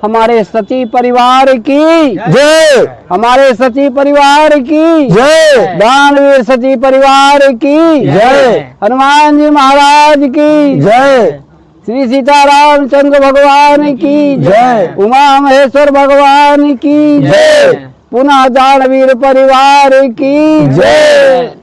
हमारे सती परिवार की जय, हमारे सती परिवार की जय, दानवीर सती परिवार की जय, हनुमान जी महाराज की जय, श्री सीताराम चंद्र भगवान की जय, उमा महेश्वर भगवान की जय, पुनः दानवीर परिवार की जय।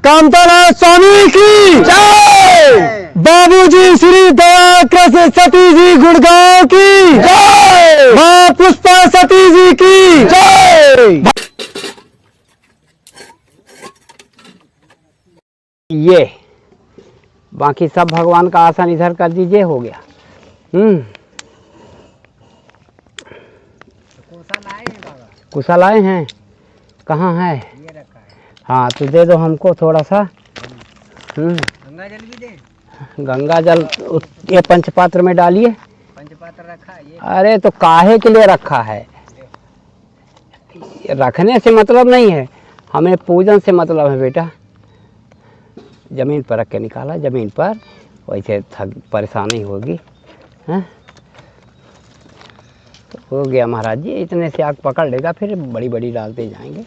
कामतानाथ स्वामी की जय। बाबूजी श्री दयाकृष्ण सती जी गुड़गांव की जय। माँ पुष्पा सती जी की जय। ये बाकी सब भगवान का आसन इधर कर दीजिए, हो गया। कुशल आए हैं, कहाँ है? ये रखा है। हाँ तो दे दो हमको थोड़ा सा। गंगा जल भी दे? गंगा जल ये पंचपात्र में डालिए। पंचपात्र रखा है ये? अरे तो काहे के लिए रखा है? रखने से मतलब नहीं है, हमें पूजन से मतलब है बेटा। जमीन पर रख के निकाला, जमीन पर, वैसे परेशानी होगी। हैं? तो हो गया महाराज जी, इतने से आग पकड़ लेगा, फिर बड़ी बड़ी डालते जाएंगे।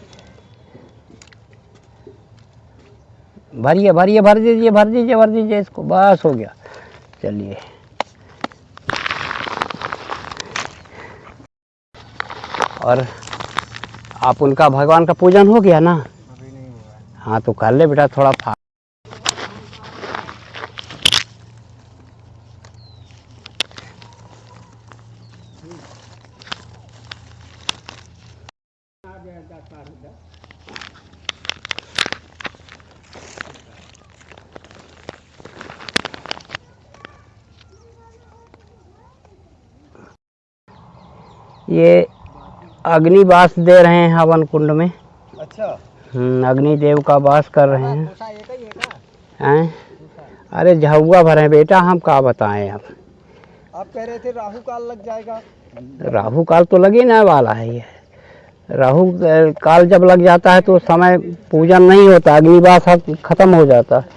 भरिए भरिए, भर दीजिए भर दीजिए भर दीजिए इसको, बस हो गया। चलिए और आप उनका भगवान का पूजन हो गया ना? अभी नहीं हुआ। हाँ तो कर ले बेटा थोड़ा। ये अग्निवास दे रहे हैं हवन कुंड में। अच्छा। अग्निदेव का वास कर रहे हैं। हैं? अरे झहुआ भर है बेटा, हम क्या बताएं अब। आप कह रहे थे राहु काल लग जाएगा। राहु काल तो लगे ना वाला है। ये राहु काल जब लग जाता है तो उस समय पूजन नहीं होता, अग्निवास खत्म हो जाता है।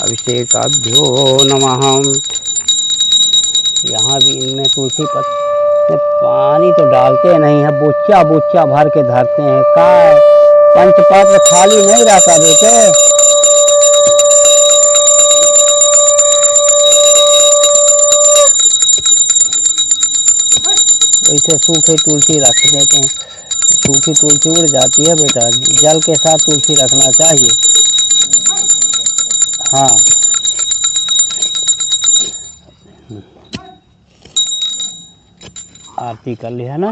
अभिषेकाभ्यो नमः। यहाँ भी इनमें तुलसी पत्ते पानी तो डालते नहीं है, बुच्चा बुच्चा भर के धरते हैं। का पंचपात्र खाली नहीं रहता बेटे। ऐसे सूखे तुलसी रख देते हैं, सूखी तुलसी उड़ जाती है बेटा। जल के साथ तुलसी रखना चाहिए। हाँ आरती कर लिया ना।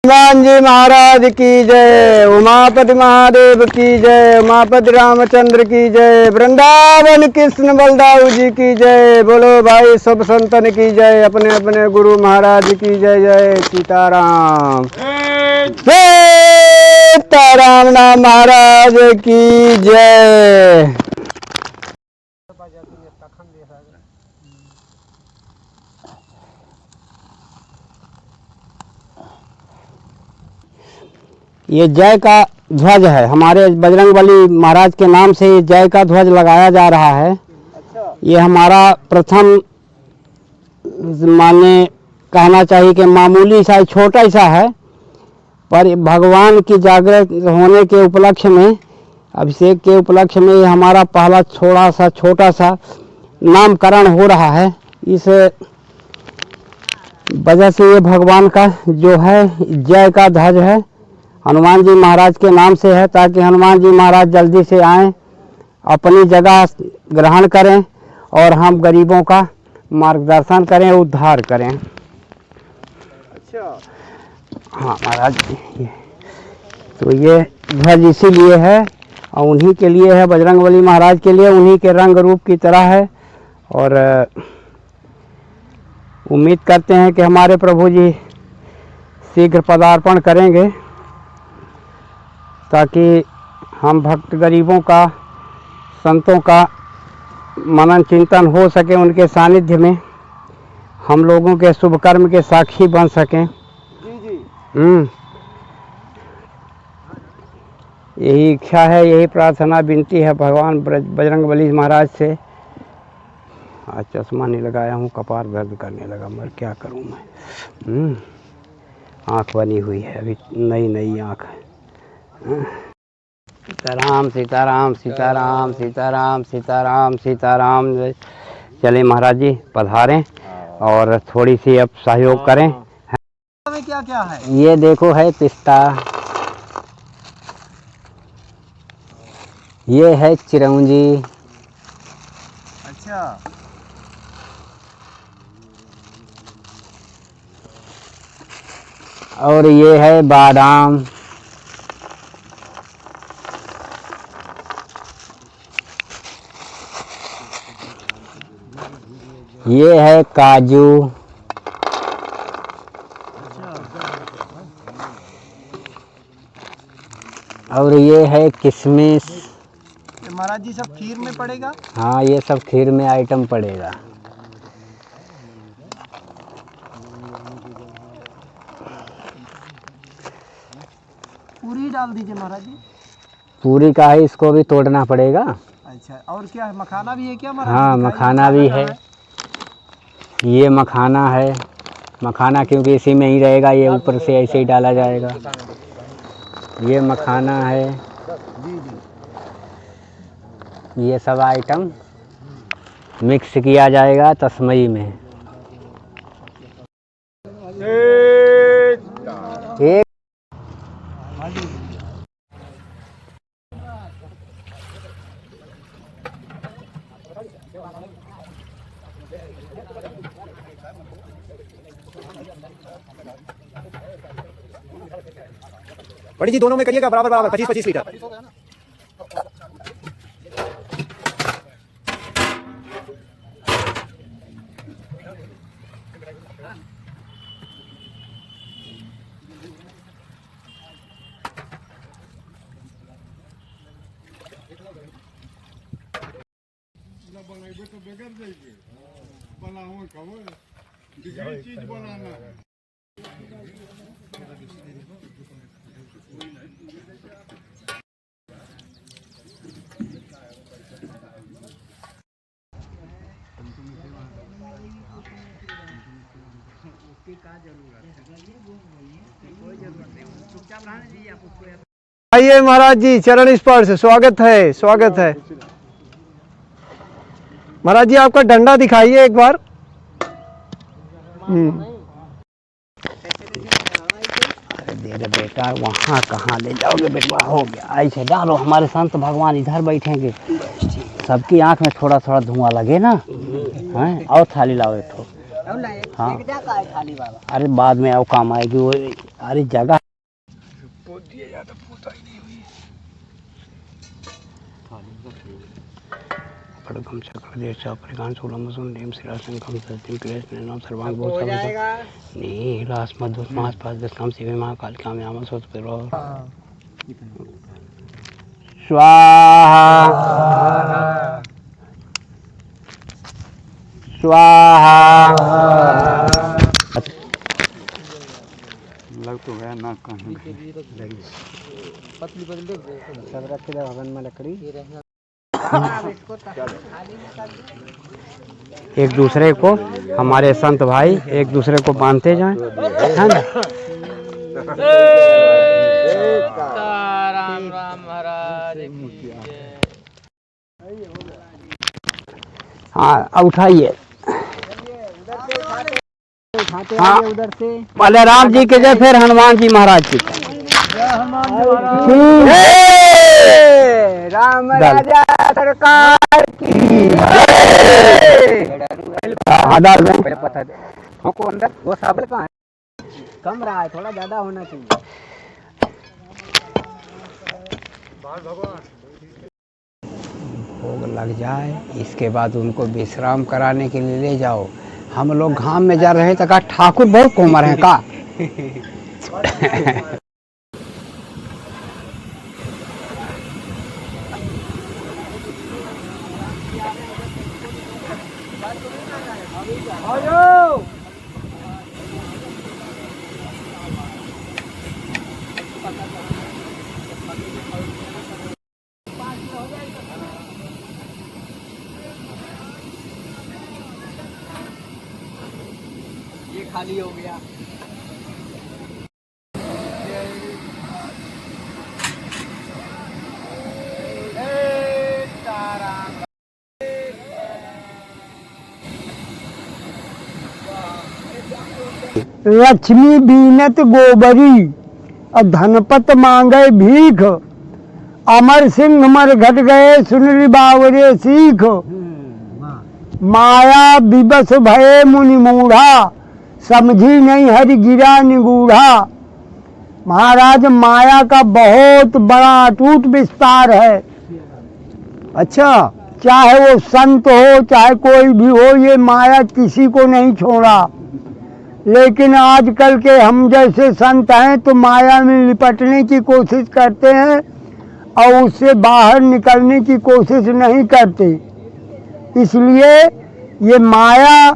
हनुमान जी महाराज की जय, उमापति महादेव की जय, उमापति रामचंद्र की जय, वृंदावन कृष्ण बलदाऊ जी की जय। बोलो भाई सब संतन की जय, अपने अपने गुरु महाराज की जय। जय सीताराम, सीताराम नाम महाराज की जय। ये जय का ध्वज है, हमारे बजरंगबली महाराज के नाम से ये जय का ध्वज लगाया जा रहा है। अच्छा। ये हमारा प्रथम माने कहना चाहिए कि मामूली सा छोटा सा है, पर भगवान की जागृत होने के उपलक्ष्य में, अभिषेक के उपलक्ष्य में ये हमारा पहला थोड़ा सा छोटा सा नामकरण हो रहा है। इस वजह से ये भगवान का जो है जय का ध्वज है, हनुमान जी महाराज के नाम से है, ताकि हनुमान जी महाराज जल्दी से आएं, अपनी जगह ग्रहण करें और हम गरीबों का मार्गदर्शन करें, उद्धार करें। अच्छा। हाँ महाराज जी, तो ये ध्वज इसीलिए है और उन्हीं के लिए है, बजरंगबली महाराज के लिए, उन्हीं के रंग रूप की तरह है। और उम्मीद करते हैं कि हमारे प्रभु जी शीघ्र पदार्पण करेंगे, ताकि हम भक्त गरीबों का, संतों का मनन चिंतन हो सके, उनके सानिध्य में हम लोगों के शुभ कर्म के साक्षी बन सकें। जी जी। यही इच्छा है, यही प्रार्थना विनती है भगवान बजरंगबली महाराज से। आज चश्मा नहीं लगाया हूँ, कपार दर्द करने लगा, मगर क्या करूँ मैं। आँख बनी हुई है, अभी नई नई आँख है। सीताराम सीताराम सीताराम सीताराम सीताराम सीताराम। चले महाराज जी पधारें और थोड़ी सी अब सहयोग करें। में क्या क्या है? ये देखो है पिस्ता, ये है चिरौंजी। अच्छा। और ये है बादाम। ये है काजू। और ये है किशमिश। महाराज जी सब खीर में पड़ेगा? हाँ, ये सब खीर में आइटम पड़ेगा। पूरी डाल दीजिए महाराज जी। पूरी का है, इसको भी तोड़ना पड़ेगा। अच्छा, और क्या है, मखाना भी है क्या महाराज? हाँ, मखाना भी है। ये मखाना है, मखाना क्योंकि इसी में ही रहेगा, ये ऊपर से ऐसे ही डाला जाएगा। ये मखाना है। ये सब आइटम मिक्स किया जाएगा तस्मई में। एक बड़ी जी दोनों में करिएगा बराबर बराबर 25-25 लीटर। चीज बनाना है। आइए महाराज जी, चरण स्पर्श, स्वागत है, स्वागत है। महाराज जी आपका डंडा दिखाइए एक बार। दे दे बेटा, वहाँ कहाँ ले जाओगे बेटा, हो गया ऐसे डालो। हमारे संत भगवान इधर बैठेंगे, सबकी आंख में थोड़ा थोड़ा धुआं लगे ना। हैं, और थाली लाओ एक ठो। हाँ, अरे बाद में आओ, काम आएगी वो। अरे जगह खड़गम चक्र देशा परिगान सोलम सुन नेम सिरासन कम सतिम क्लेश नाम सर्वांग बहुत सब नी लास मधुर मास पास दशम शिव महाकाल का में आमस होत पे रो स्वाहा स्वाहा। लग तो गया ना कहीं पतली पतली सब रखे दे भवन में लकड़ी। एक दूसरे को, हमारे संत भाई एक दूसरे को बांधते जाएं, है ना। राम राम महाराज की जय। हाँ अब उठाइए। हाँ उधर से पहले राम जी के जय, फिर हनुमान जी महाराज की जय। राम राजा सरकार की हाँ डाल दें। पता दे हमको अंदर वो साबल कहाँ है? कम रहा है, थोड़ा ज्यादा होना चाहिए। भोग लग जाए, इसके बाद उनको विश्राम कराने के लिए ले जाओ। हम लोग घाम में जा रहे थे, कहा ठाकुर बहुत कोमर हैं का। ये खाली हो गया। लक्ष्मी बीनत गोबरी और धनपत मांगे भीख, अमर सिंह मर घट गए सुनरी बावरे सीख। माया विवश भये मुनि मूढ़ा, समझी नहीं हरि गिरा निगूढ़ा। महाराज माया का बहुत बड़ा अटूट विस्तार है। अच्छा, चाहे वो संत हो चाहे कोई भी हो, ये माया किसी को नहीं छोड़ा। लेकिन आजकल के हम जैसे संत हैं तो माया में लिपटने की कोशिश करते हैं और उससे बाहर निकलने की कोशिश नहीं करते। इसलिए ये माया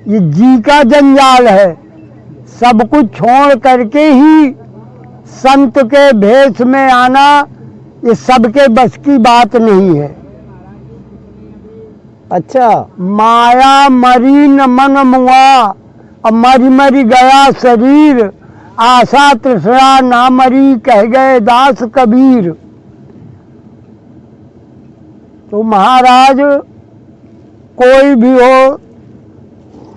ये जी का जंजाल है। सब कुछ छोड़ करके ही संत के भेष में आना ये सबके बस की बात नहीं है। अच्छा, माया मरी न मन मुआ, अब मरी मरी गया शरीर, आशा तृष्णा ना मरी कह गए दास कबीर। तो महाराज कोई भी हो,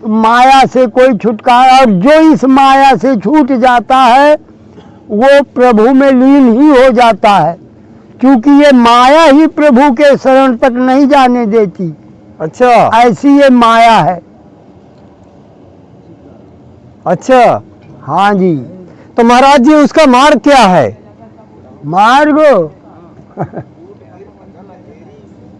माया से कोई छुटकारा, और जो इस माया से छूट जाता है वो प्रभु में लीन ही हो जाता है, क्योंकि ये माया ही प्रभु के शरण तक नहीं जाने देती। अच्छा, ऐसी ये माया है। अच्छा, हाँ जी। तो महाराज जी उसका मार्ग क्या है? मार्ग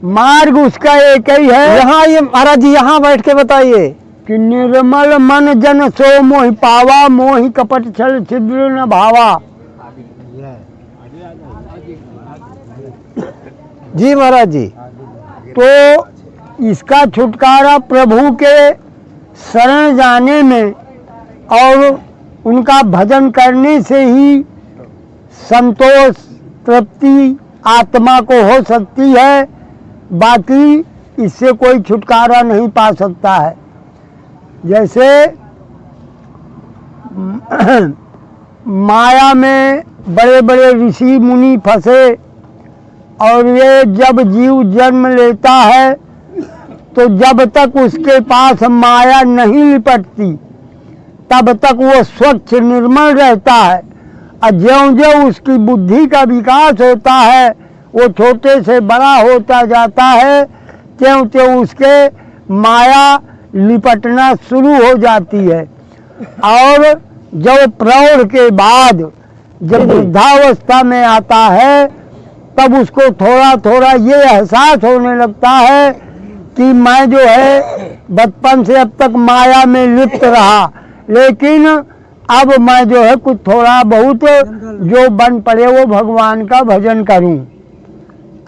मार्ग उसका एक ही है। यहाँ ये महाराज जी यहाँ बैठ के बताइए कि निर्मल मन जन सो मोहि पावा, मोहि कपट छल छिद्र न भावा। जी महाराज जी। तो इसका छुटकारा प्रभु के शरण जाने में और उनका भजन करने से ही संतोष तृप्ति आत्मा को हो सकती है। बाकी इससे कोई छुटकारा नहीं पा सकता है। जैसे माया में बड़े बड़े ऋषि मुनि फंसे और ये जब जीव जन्म लेता है तो जब तक उसके पास माया नहीं लिपटती तब तक वो स्वच्छ निर्मल रहता है। और ज्यों-ज्यों उसकी बुद्धि का विकास होता है, वो छोटे से बड़ा होता जाता है, त्यों-त्यों उसके माया लिपटना शुरू हो जाती है। और जब प्रौढ़ के बाद जब वृद्धावस्था में आता है तब उसको थोड़ा थोड़ा ये एहसास होने लगता है कि मैं जो है बचपन से अब तक माया में लिप्त रहा, लेकिन अब मैं जो है कुछ थोड़ा बहुत जो बन पड़े वो भगवान का भजन करूं।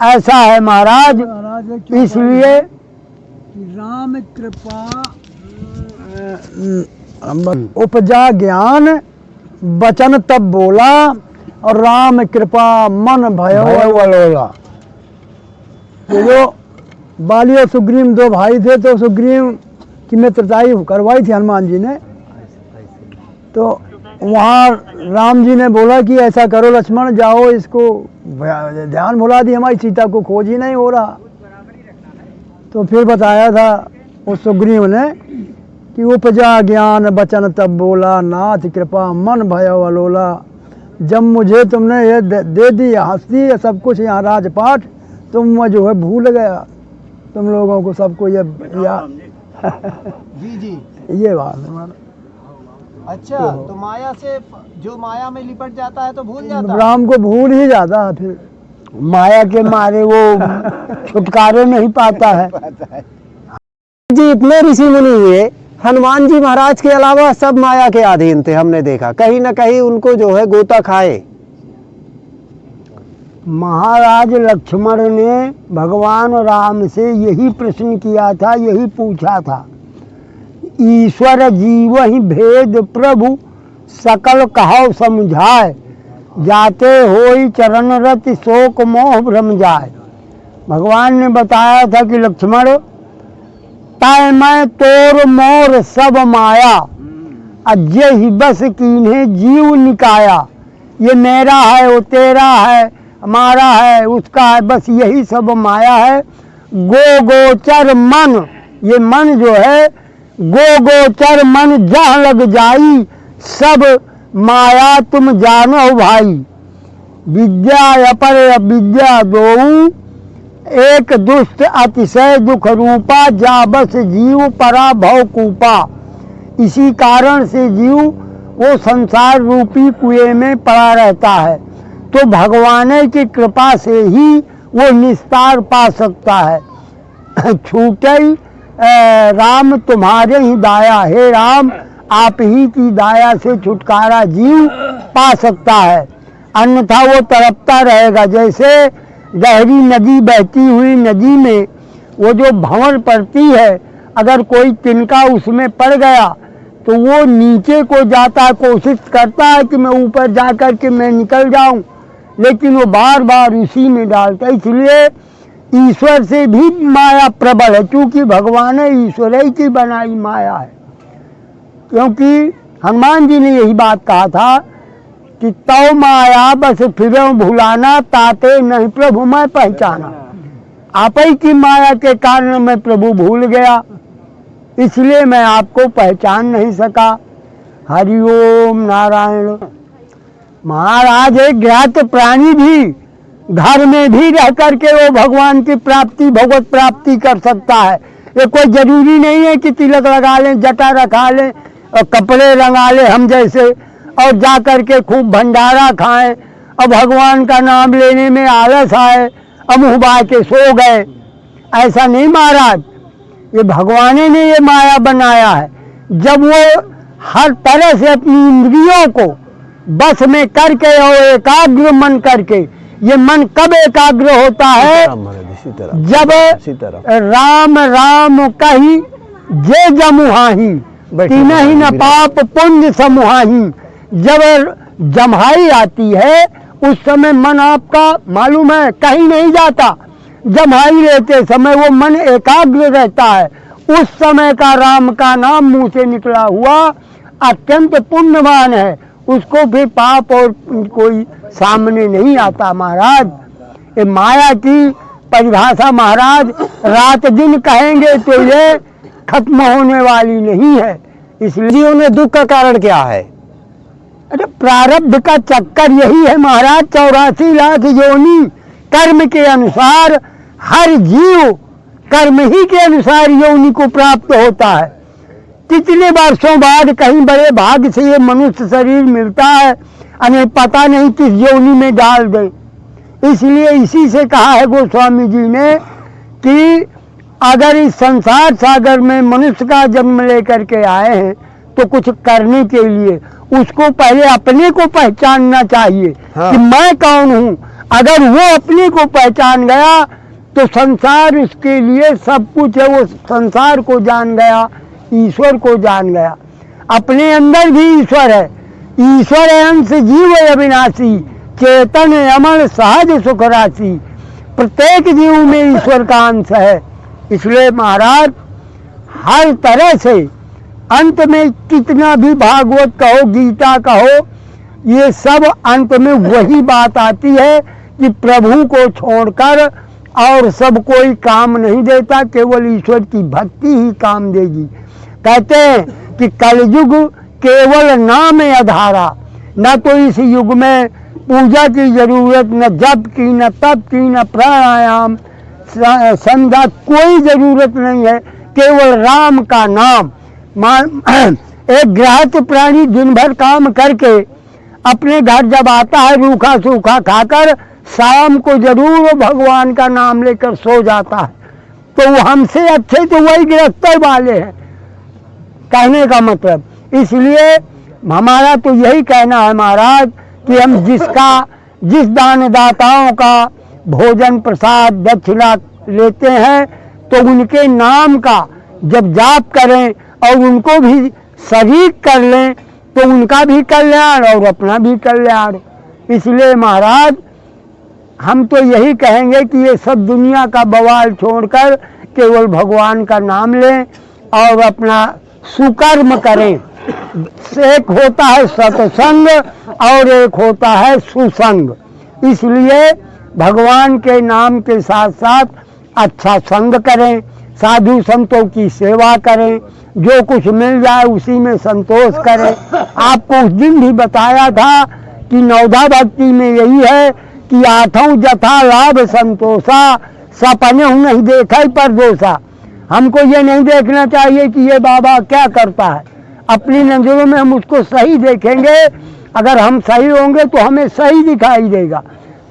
ऐसा है महाराज। इसलिए राम कृपा उपजा ज्ञान वचन तब बोला और राम कृपा मन भयो वलोला। तो जो बाली और सुग्रीव दो भाई थे, तो सुग्रीव की मित्रताई करवाई थी हनुमान जी ने। तो वहाँ राम जी ने बोला कि ऐसा करो लक्ष्मण, जाओ इसको ध्यान भुला दी, हमारी सीता को खोज ही नहीं हो रहा। तो फिर बताया था उस सुग्रीव ने कि उपजा ज्ञान वचन तब बोला, नाथ कृपा मन भयो अलोला। जब मुझे तुमने ये दे दी हस्ती सब कुछ यहाँ राजपाट, तुम मैं जो है भूल गया तुम लोगों को सबको ये जी जी ये बात है हमारा। अच्छा, तो माया से जो माया में लिपट जाता है तो भूल जाता है। राम को भूल ही जाता है, फिर माया के मारे वो छुटकारे नहीं पाता है। जी इतने ऋषि मुनि हुए, हनुमान जी महाराज के अलावा सब माया के अधीन थे। हमने देखा कहीं ना कहीं उनको जो है गोता खाए। महाराज लक्ष्मण ने भगवान राम से यही प्रश्न किया था, यही पूछा था, ईश्वर जीव ही भेद प्रभु सकल कहो समझाए, जाते होई चरण रति शोक मोह भ्रम जाए। भगवान ने बताया था कि लक्ष्मण, तय मैं तोर मोर सब माया, अजय ही बस कीन्हे जीव निकाया। ये मेरा है, वो तेरा है, हमारा है, उसका है, बस यही सब माया है। गो गोचर मन, ये मन जो है, गो गोचर मन जहाँ लग जाई, सब माया तुम जानो भाई। विद्या अपर विद्या दोऊ, एक दुष्ट अतिशय दुख रूपा, जा बस जीव परा भव कूपा। इसी कारण से जीव वो संसार रूपी कुएं में पड़ा रहता है। तो भगवान की कृपा से ही वो निस्तार पा सकता है। छूटे राम तुम्हारे ही दाया, हे राम आप ही की दाया से छुटकारा जीव पा सकता है, अन्यथा वो तड़पता रहेगा। जैसे गहरी नदी बहती हुई नदी में वो जो भंवर पड़ती है, अगर कोई तिनका उसमें पड़ गया तो वो नीचे को जाता है, कोशिश करता है कि मैं ऊपर जा कर के मैं निकल जाऊं, लेकिन वो बार बार उसी में डालता है। इसलिए ईश्वर से भी माया प्रबल है, क्योंकि भगवान ईश्वर ही की बनाई माया है। क्योंकि हनुमान जी ने यही बात कहा था कि तौ माया बस फिरो भुलाना, ताते नहीं प्रभु मैं पहचाना। आप ही की माया के कारण मैं प्रभु भूल गया, इसलिए मैं आपको पहचान नहीं सका। हरिओम नारायण। महाराज एक ज्ञात प्राणी भी घर में भी रह करके वो भगवान की प्राप्ति, भगवत प्राप्ति कर सकता है। ये कोई जरूरी नहीं है कि तिलक लगा लें, जटा रखा लें और कपड़े रंगा लें हम जैसे, और जा करके खूब भंडारा खाएं और भगवान का नाम लेने में आलस आए और मुँह बा के सो गए। ऐसा नहीं महाराज, ये भगवान ने ये माया बनाया है। जब वो हर तरह से अपनी इंद्रियों को बस में करके और एकाग्र मन करके, ये मन कब एकाग्र होता है? जब राम राम कही जे जमुहाही, तीनहि न पाप पुण्य समुहाही। जब जम्हाई आती है उस समय मन आपका मालूम है कहीं नहीं जाता। जम्हाई लेते समय वो मन एकाग्र रहता है। उस समय का राम का नाम मुंह से निकला हुआ अत्यंत पुण्यवान है, उसको भी पाप और कोई सामने नहीं आता। महाराज ये माया की परिभाषा महाराज रात दिन कहेंगे तो ये खत्म होने वाली नहीं है। इसलिए जीवन में दुख का कारण क्या है? अरे प्रारब्ध का चक्कर यही है महाराज। 84 लाख योनि कर्म के अनुसार हर जीव कर्म ही के अनुसार योनि को प्राप्त होता है। कितने वर्षों बाद कहीं बड़े भाग्य से ये मनुष्य शरीर मिलता है, अने पता नहीं किस योनि में डाल दे। इसलिए इसी से कहा है गोस्वामी जी ने कि अगर इस संसार सागर में मनुष्य का जन्म लेकर के आए हैं तो कुछ करने के लिए उसको पहले अपने को पहचानना चाहिए। हाँ। कि मैं कौन हूँ। अगर वो अपने को पहचान गया तो संसार उसके लिए सब कुछ है। वो संसार को जान गया, ईश्वर को जान गया। अपने अंदर भी ईश्वर है, ईश्वर अंश जीव अविनाशी, चेतन अमर सहज सुख राशि। प्रत्येक जीव में ईश्वर का अंश है। इसलिए महाराज हर तरह से अंत में कितना भी भागवत कहो, गीता कहो, ये सब अंत में वही बात आती है कि प्रभु को छोड़कर और सब कोई काम नहीं देता, केवल ईश्वर की भक्ति ही काम देगी। कहते हैं कि कलयुग केवल नाम आधारा, न तो इस युग में पूजा की जरूरत, न जप की, न तप की, न प्राणायाम संध्या, कोई जरूरत नहीं है, केवल राम का नाम। एक गृहस्थ प्राणी दिन भर काम करके अपने घर जब आता है रूखा सूखा खाकर, शाम को जरूर भगवान का नाम लेकर सो जाता है। तो वो हमसे अच्छे तो वही गृहस्थ वाले हैं, कहने का मतलब। इसलिए हमारा तो यही कहना है महाराज कि हम जिस दानदाताओं का भोजन प्रसाद दक्षिणा लेते हैं, तो उनके नाम का जब जाप करें और उनको भी शरीक कर लें, तो उनका भी कल्याण और अपना भी कल्याण। इसलिए महाराज हम तो यही कहेंगे कि ये सब दुनिया का बवाल छोड़कर केवल भगवान का नाम लें और अपना सुकर्म करें। एक होता है सत्संग और एक होता है सुसंग। इसलिए भगवान के नाम के साथ साथ अच्छा संग करें, साधु संतों की सेवा करें, जो कुछ मिल जाए उसी में संतोष करें। आपको उस दिन भी बताया था कि नवधा भक्ति में यही है कि आठों जथा लाभ संतोषा, सपने नहीं देखा ही पर दोषा। हमको ये नहीं देखना चाहिए कि ये बाबा क्या करता है, अपनी नजरों में हम उसको सही देखेंगे। अगर हम सही होंगे तो हमें सही दिखाई देगा।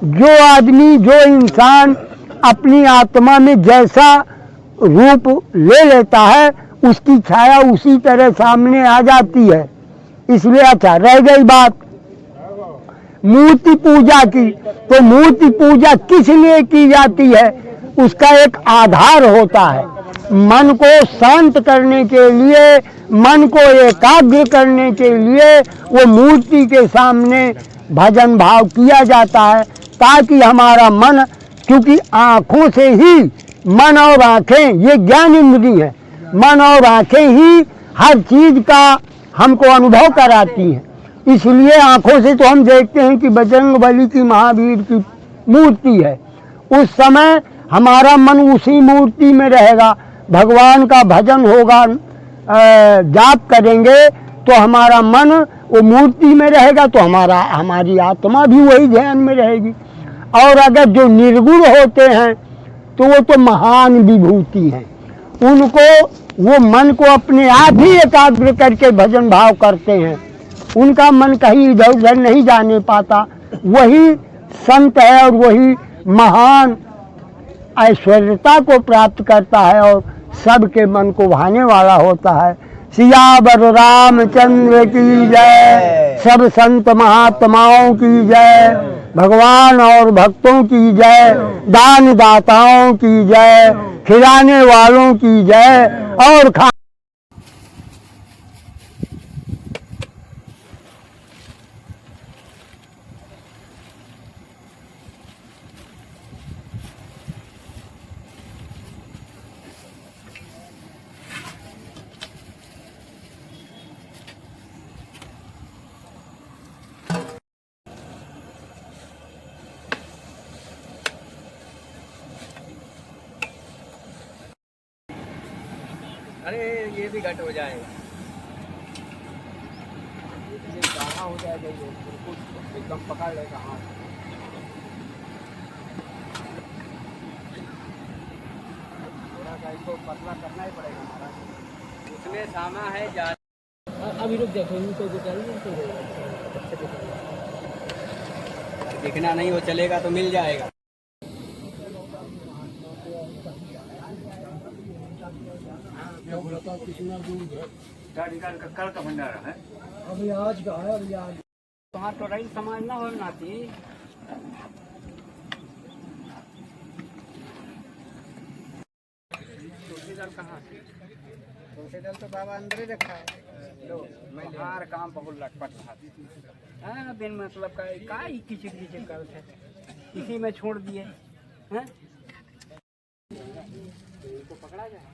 जो आदमी, जो इंसान अपनी आत्मा में जैसा रूप ले लेता है, उसकी छाया उसी तरह सामने आ जाती है। इसलिए अच्छा रह गई बात मूर्ति पूजा की, तो मूर्ति पूजा किस लिए की जाती है, उसका एक आधार होता है। मन को शांत करने के लिए, मन को एकाग्र करने के लिए वो मूर्ति के सामने भजन भाव किया जाता है, ताकि हमारा मन, क्योंकि आँखों से ही मन और आँखें ये ज्ञान इंद्रिय है, मन और आँखें ही हर चीज का हमको अनुभव कराती हैं। इसलिए आँखों से तो हम देखते हैं कि बजरंगबली की, महावीर की मूर्ति है। उस समय हमारा मन उसी मूर्ति में रहेगा, भगवान का भजन होगा, जाप करेंगे तो हमारा मन वो मूर्ति में रहेगा, तो हमारी आत्मा भी वही ध्यान में रहेगी। और अगर जो निर्गुण होते हैं तो वो तो महान विभूति हैं, उनको वो मन को अपने आप ही एकाग्र करके भजन भाव करते हैं, उनका मन कहीं इधर उधर नहीं जाने पाता। वही संत है और वही महान ऐश्वर्यता को प्राप्त करता है और सबके मन को भाने वाला होता है। सियावर रामचंद्र की जय, सब संत महात्माओं की जय, भगवान और भक्तों की जय, दान दाताओं की जय, खिलाने वालों की जय और अरे ये भी घट हो जाएगा, ये गाढ़ा हो जाएगा, ये बिल्कुल एकदम पकड़ लेगा हाथ। थोड़ा सा इसको पतला करना ही पड़ेगा महाराज, उसमें सामा है जा। अभी रुक देखो, दिखना नहीं वो चलेगा तो मिल जाएगा। कल का भंडारा है, अभी आज का है, अभी आज वहाँ तो रही समझना होना थी। कहाँ तो बाबा अंदर ही रखा है। लो मैं हर काम बहुत लटपट था। हाँ बिन मतलब का ही किचिर किचिर करते इसी में छोड़ दिए हैं। तो पकड़ा जाए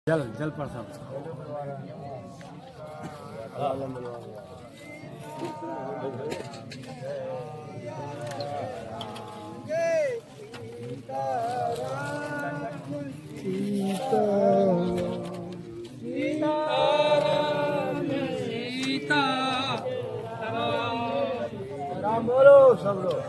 जल जल प्रसाद राम बोलो सब लोग।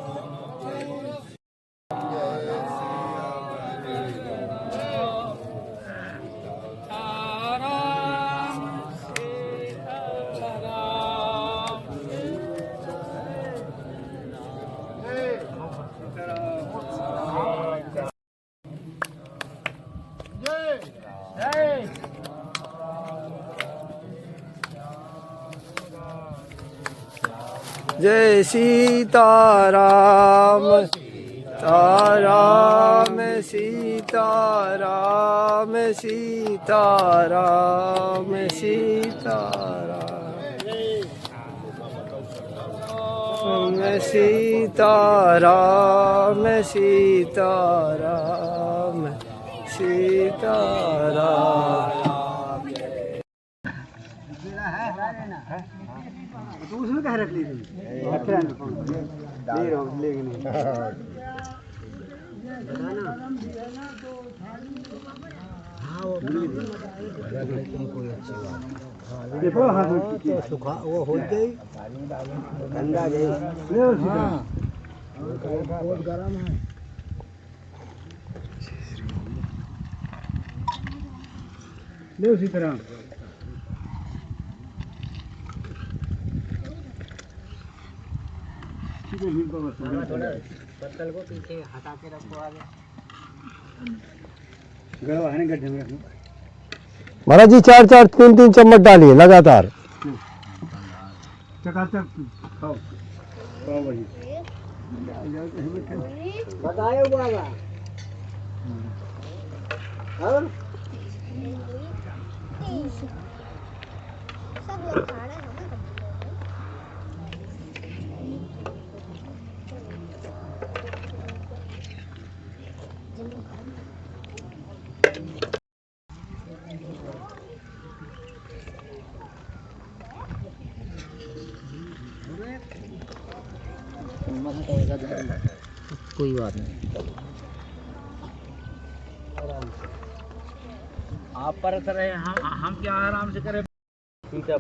जय सीताराम सीताराम सीताराम सीताराम सीताराम सीताराम सीताराम सीताराम। तो उसमें कह रख ली थी लेकिन देखो हाँ तो सुखा वो हो गई ठंडा गई बहुत गर्म है। ले उसी तरह पत्तल को पीछे हटा के रखो आगे। महाराज जी 4-4 3-3 चम्मच डालिए लगातार। चकाचक खाओ खाओ भाई बताए बाबा और सब लोग खा रहे हैं कोई बात नहीं। आप परत रहे हम क्या आराम से करें। ठीक है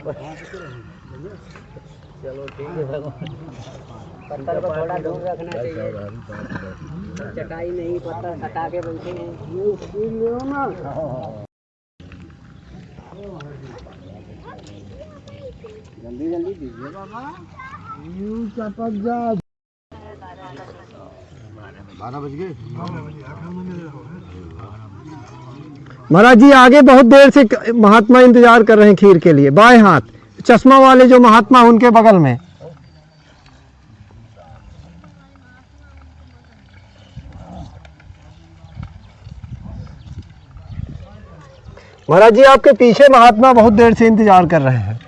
चलो ठीक है पत्थर को थोड़ा दूर रखना चाहिए। चटाई नहीं पत्थर हटा के बनते हैं। जल्दी जल्दी दीजिए बाबा। यूं चपक जा 12 बज गए। महाराज जी आगे बहुत देर से महात्मा इंतजार कर रहे हैं खीर के लिए। बाएं हाथ चश्मा वाले जो महात्मा उनके बगल में महाराज जी आपके पीछे महात्मा बहुत देर से इंतजार कर रहे हैं।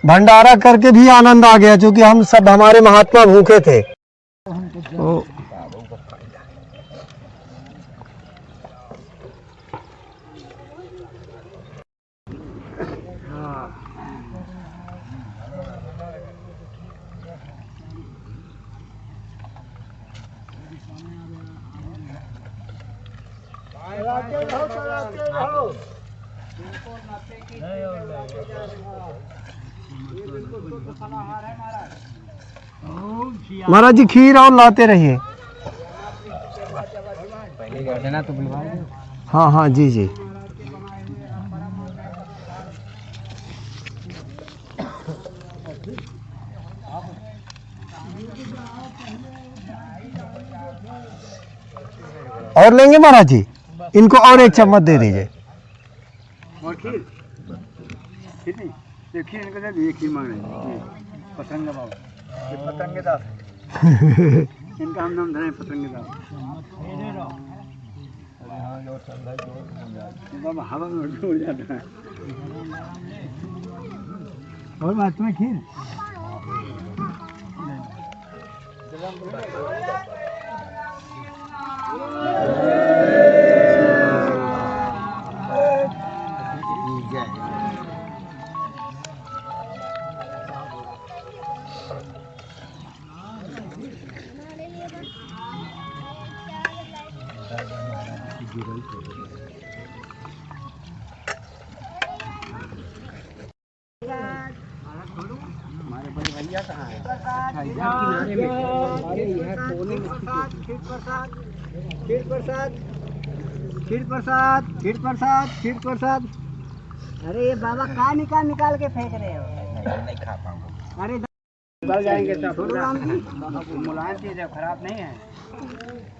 भंडारा करके भी आनंद आ गया, क्योंकि हम सब हमारे महात्मा भूखे थे। महाराज जी खीर और लाते रहिए। हाँ हाँ जी जी। और लेंगे महाराज जी? इनको और एक चम्मच दे दीजिए। और खीर कितनी? ये खीर इनको दे दीजिए, खीर मांग रहे हैं। पतंग बाबा, ये पतंगे दास इनका हम नाम धरे पतंगे दास। बाबा हवा में उड़ जाता है। और बात में खीर भैया कहाँ है? खीर प्रसाद, खीर प्रसाद, खीर प्रसाद, खीर प्रसाद। अरे ये बाबा कहाँ निकाल निकाल के फेंक रहे हो? नहीं खा पाऊंगा। अरे निकल जाएंगे सब। मुलायम चीज है, खराब नहीं है।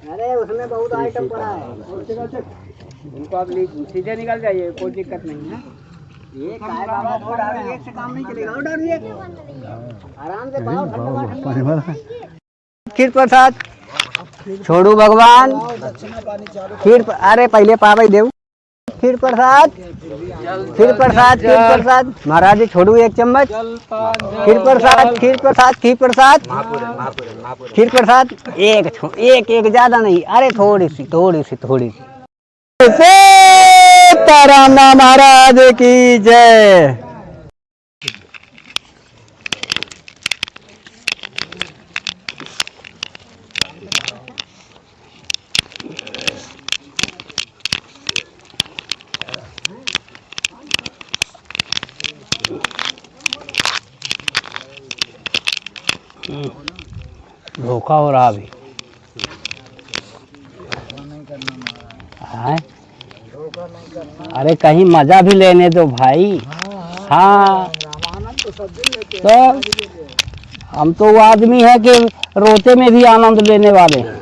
अरे उसमें बहुत आइटम पड़ा है। उनको आप सीधे निकल जाइए, कोई दिक्कत नहीं है। ये काय बाबा वो डालिए, एक से काम नहीं चलेगा। वो डालिए आराम से खाओ, ठंडा। खीर प्रसाद छोड़ू भगवान। खीर अरे पहले पावे देव। खीर प्रसाद, खीर प्रसाद, खीर प्रसाद। महाराज जी छोड़ू एक चम्मच। खीर प्रसाद, खीर प्रसाद, खीर प्रसाद, खीर प्रसाद। एक ज्यादा नहीं, अरे थोड़ी सी थोड़ी सी थोड़ी सी। सीताराम महाराज की जय। धोखा हो रहा अभी है। अरे कहीं मजा भी लेने दो भाई। हाँ तो हम तो वो आदमी है कि रोते में भी आनंद लेने वाले हैं।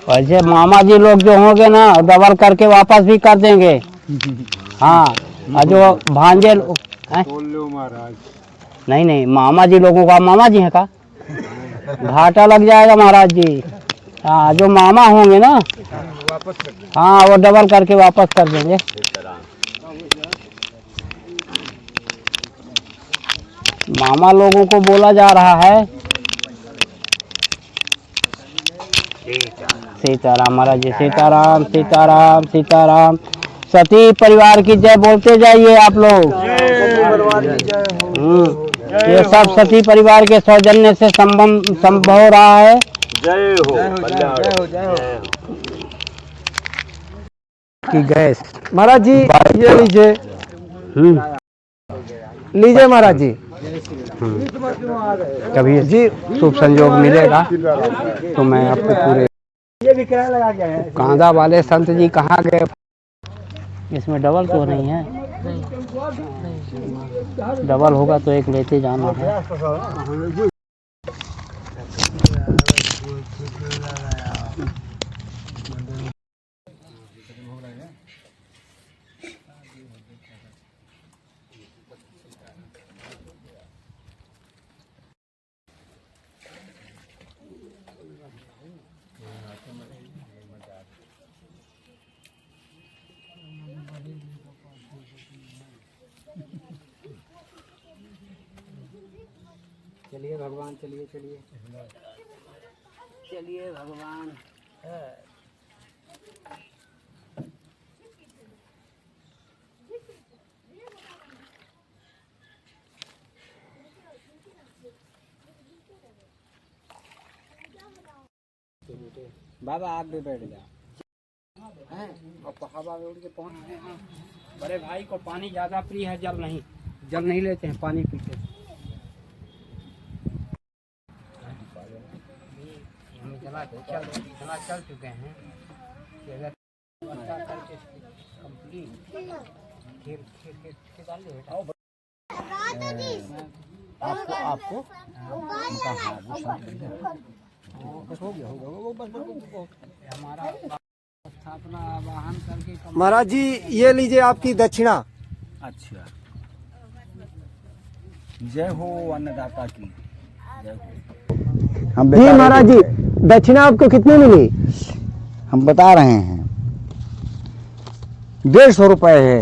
वैसे मामा जी लोग जो होंगे ना डबल करके वापस भी कर देंगे। हाँ और जो भांजे महाराज नहीं नहीं, मामा जी लोगों का, मामा जी हैं का घाटा लग जाएगा महाराज जी। हाँ जो मामा होंगे ना, हाँ वो डबल करके वापस कर देंगे। मामा लोगों को बोला जा रहा है सीताराम महाराज जी। सीताराम सीताराम सीताराम। सती परिवार की जय बोलते जाइए आप लोग। ये सब सती परिवार के सौजन्य से संभव हो रहा है। जय हो कि गैस महाराज जी ये लीजिए। लीजिए महाराज जी। कभी जी शुभ संयोग मिलेगा तो मैं आपको पूरे। ये भी किराया लगा गया है। कांदा वाले संत जी कहाँ गए? इसमें डबल तो नहीं है। डबल होगा तो एक लेते जाना है। चलिए भगवान, चलिए चलिए चलिए भगवान। बाबा आप भी बैठ जाओ हैं, और हवा में उड़ के पहुंच गए हैं। बड़े भाई को पानी ज्यादा प्रिय है, जल नहीं लेते हैं, पानी पीते हैं। चल चुके हैं कि अगर करके कंप्लीट फिर डाल दे आपको हो गया वो बस हमारा स्थापना वाहन करके। महाराज जी ये लीजिए आपकी दक्षिणा। अच्छा, जय हो अन्नदाता की जय हो। हम जी महाराज जी, दक्षिणा आपको कितनी मिली? हम बता रहे हैं 150 रुपये है,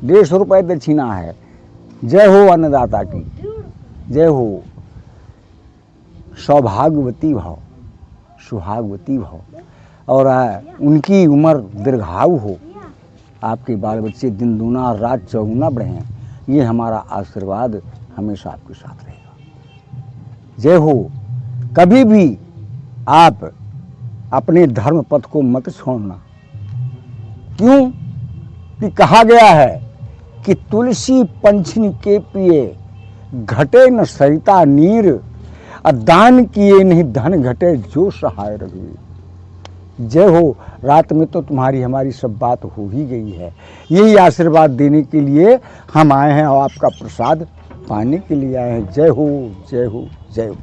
150 रुपये दक्षिणा है। जय हो अन्नदाता की जय हो। सौभाग्यवती भव, सुहागवती भव, और उनकी उम्र दीर्घायु हो, आपके बाल बच्चे दिन दूना रात चौगुना बढ़ें, ये हमारा आशीर्वाद हमेशा आपके साथ रहेगा। जय हो। कभी भी आप अपने धर्म पथ को मत छोड़ना। क्यों कि कहा गया है कि तुलसी पंचनी के पिए घटे न सरिता नीर, और दान किए नहीं धन घटे जो सहाय रघुवीर। जय हो। रात में तो तुम्हारी हमारी सब बात हो ही गई है, यही आशीर्वाद देने के लिए हम आए हैं और आपका प्रसाद पाने के लिए आए हैं। जय हो जय हो जय हो।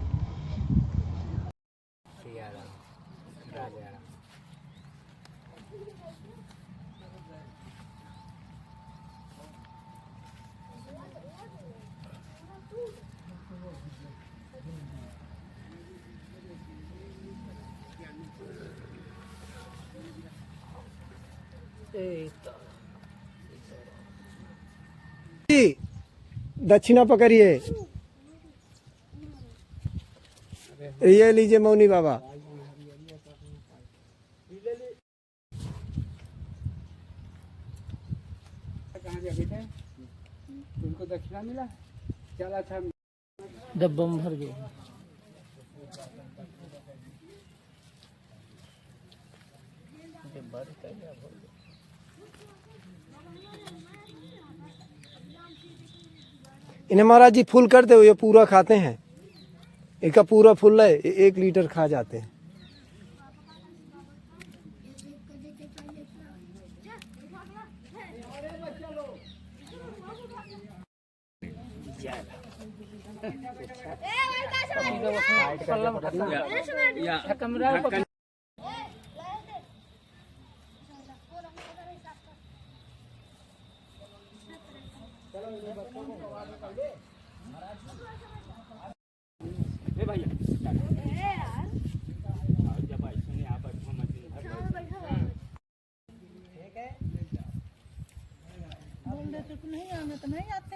जी दक्षिणा पकड़िए। ये लीजिए मौनी बाबा। तुमको दक्षिणा मिला? चल अच्छा, डब्बा में भर गए। इन्हें महाराज जी फुल कर दो, ये पूरा खाते हैं, इनका पूरा फुल है, 1 लीटर खा जाते हैं। नहीं आना तो नहीं आते।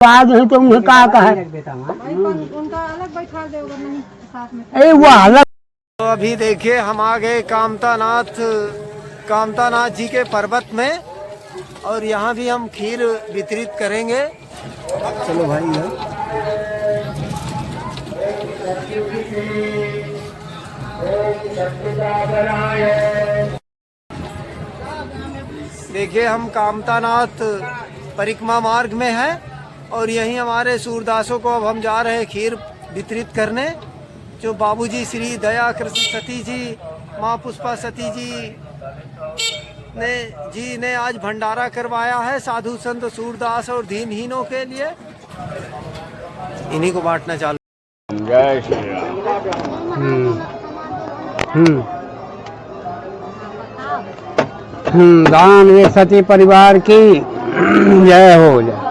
आज ही तो मुझे कहा है उनका अलग बैठा दे साथ में। अरे वो अलग। तो अभी देखिए हम आ गए कामतानाथ जी के पर्वत में, और यहाँ भी हम खीर वितरित करेंगे। चलो भाई है। देखिए हम कामतानाथ परिक्रमा मार्ग में हैं, और यहीं हमारे सूरदासों को अब हम जा रहे हैं खीर वितरित करने, जो बाबूजी श्री दया कृष्ण सती जी, माँ पुष्पा सती जी ने आज भंडारा करवाया है साधु संत सूरदास और दीनहीनों के लिए। इन्हीं को बांटना चालू। जय श्री राम। दानवीर सती परिवार की जय हो जय।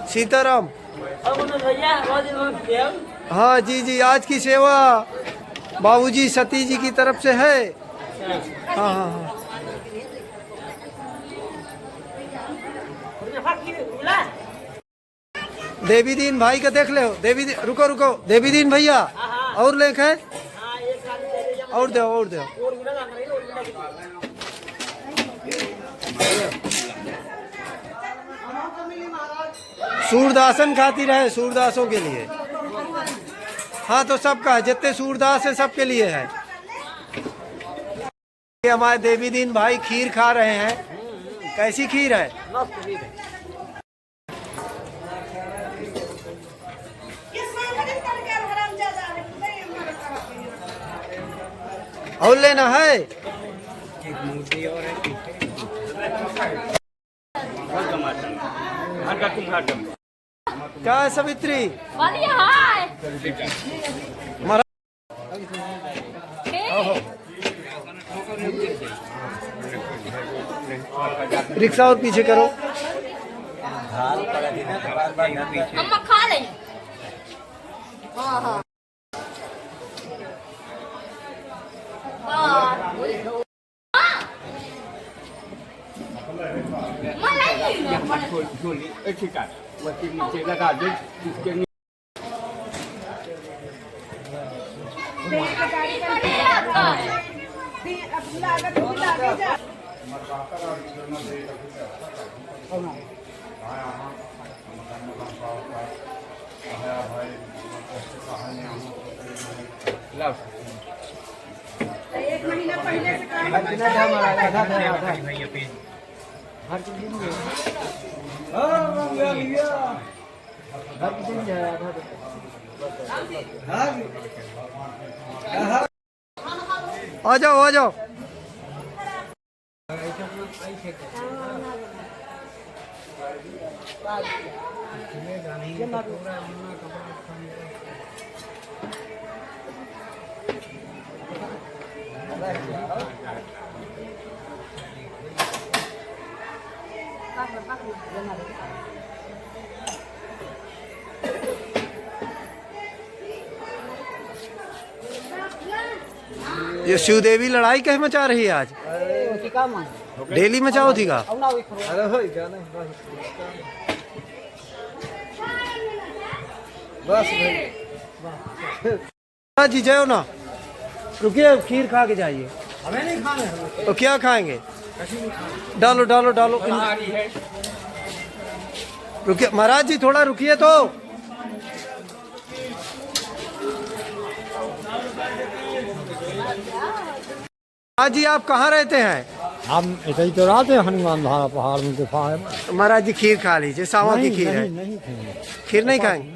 सीताराम। हाँ जी जी, आज की सेवा बाबूजी सती जी की तरफ से है। हाँ हाँ हाँ। देवी दीन भाई का देख ले। रुको रुको, देवी दीन भैया और लेख है, और दो और दो। सूरदासन खातिर है, सूरदासों के लिए। हाँ तो सबका है, जितने सूरदास है सबके लिए है। ये हमारे देवी दीन भाई खीर खा रहे हैं। कैसी खीर है? और लेना है? क्या है सवित्री? रिक्शा और पीछे करो। अम्मा खा ले। हाँ हाँ। एक महीना पहले से आ जाओ आ जाओ। ये शिव देवी लड़ाई कह मचा रही है आज? डेली मचाओ थी का? जी जाओ ना, रुकिए, खीर खा के जाइए। हमें नहीं खाने। तो क्या खाएंगे? डालो डालो डालो। रुकिए महाराज जी, थोड़ा रुकिए तो। महाराज जी आप कहाँ रहते हैं? हम ऐसे ही तो रहते हैं हनुमान धारा पहाड़ में गुफा है। महाराज जी खीर खा लीजिए, सावा की खीर है। नहीं खाएंगे। खीर नहीं खाएंगे?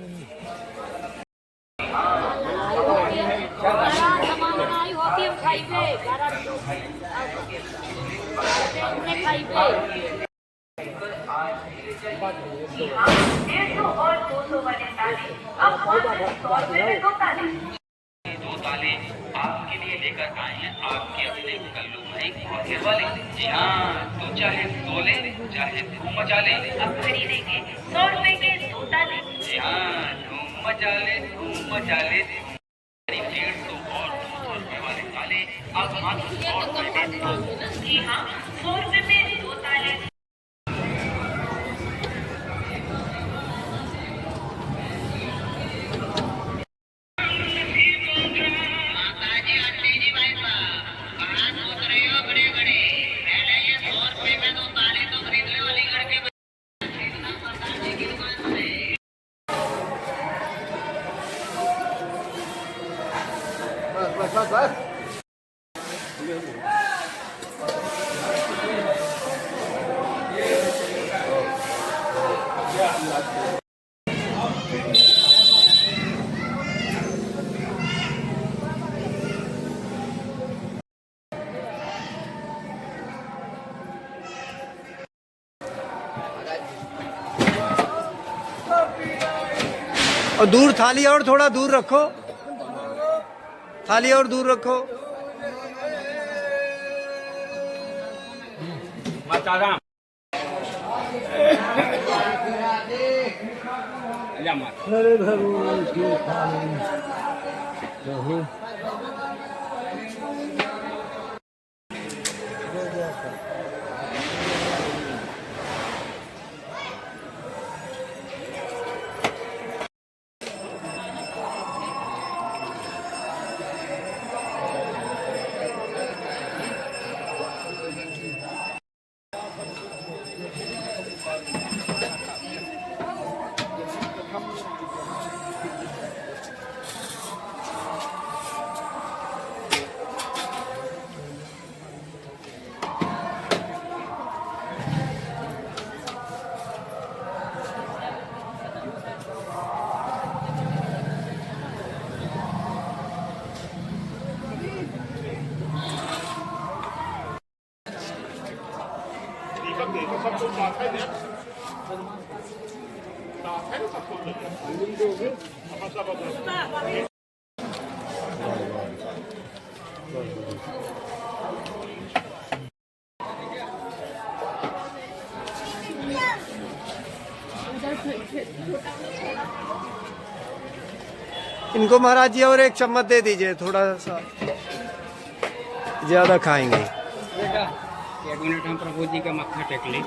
दो ताले आपके लिए लेकर आए हैं आपके अपने कल्लू भाई घोड़े वाले। जी हाँ, तो चाहे तोले चाहे धूम मचा ले, अब खरीदेंगे 100 रुपए के 2 ताले। जी हाँ, धूम मचा ले 150 तो और 200 रुपए वाले ताले अब मात्र 100 रुपए में। जी हाँ, 100 रुपए में 2 ताले। और दूर थाली और थोड़ा दूर रखो, थाली और दूर रखो। माताराम अरे भगवान की इनको महाराज जी और एक चम्मच दे दीजिए, थोड़ा सा ज्यादा खाएंगे। बेटा 1 मिनट हम प्रभु जी का मत्था टेक लें।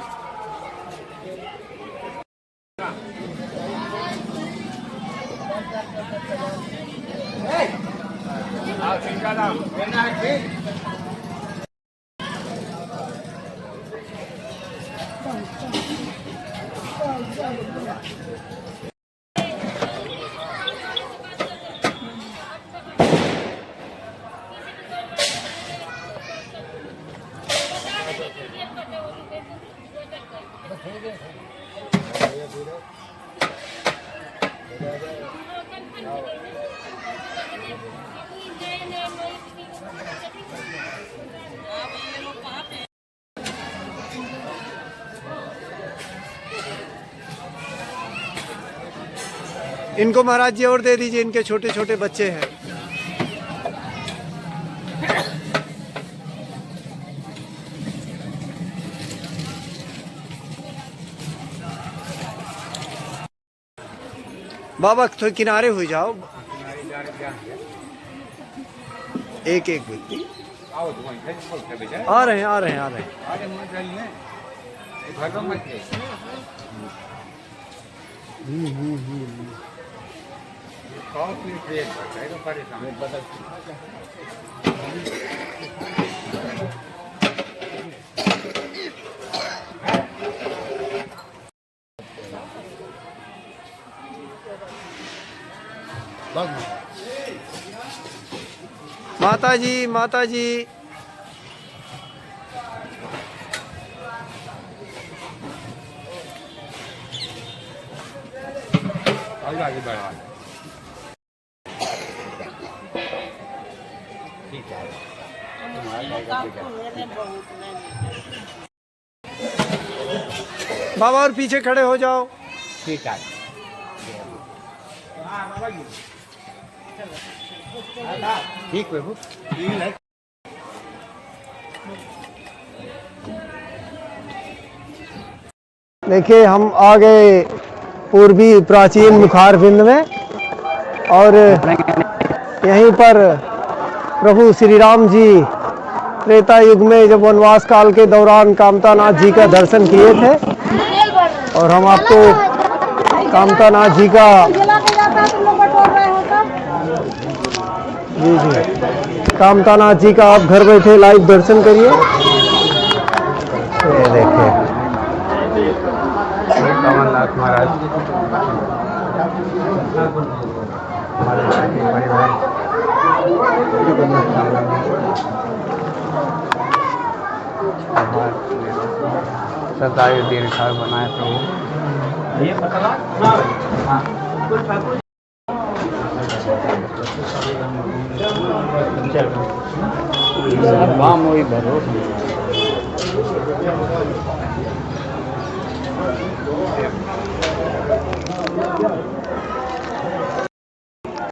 इनको महाराज जी और दे दीजिए, इनके छोटे छोटे बच्चे हैं। बाबा तो किनारे हो जाओ, एक एक व्यक्ति आ रहे हैं, आ रहे हैं, आ रहे हैं। माता जी, माता जी, आगे बढ़ा। ठीक है, बाबा और पीछे खड़े हो जाओ। ठीक है। ठीक प्रभु। देखिए हम आ गए पूर्वी प्राचीन मुखार बिंद में, और यहीं पर प्रभु श्री राम जी त्रेता युग में जब वनवास काल के दौरान कामतानाथ जी का दर्शन किए थे, और हम आपको कामतानाथ जी का जी कामतानाथ जी का आप घर बैठे लाइव दर्शन करिए। ये देखिए कमलनाथ महाराज सदायु दीर्घायु बनाए प्रभु। ये पता काम वही भरोसा।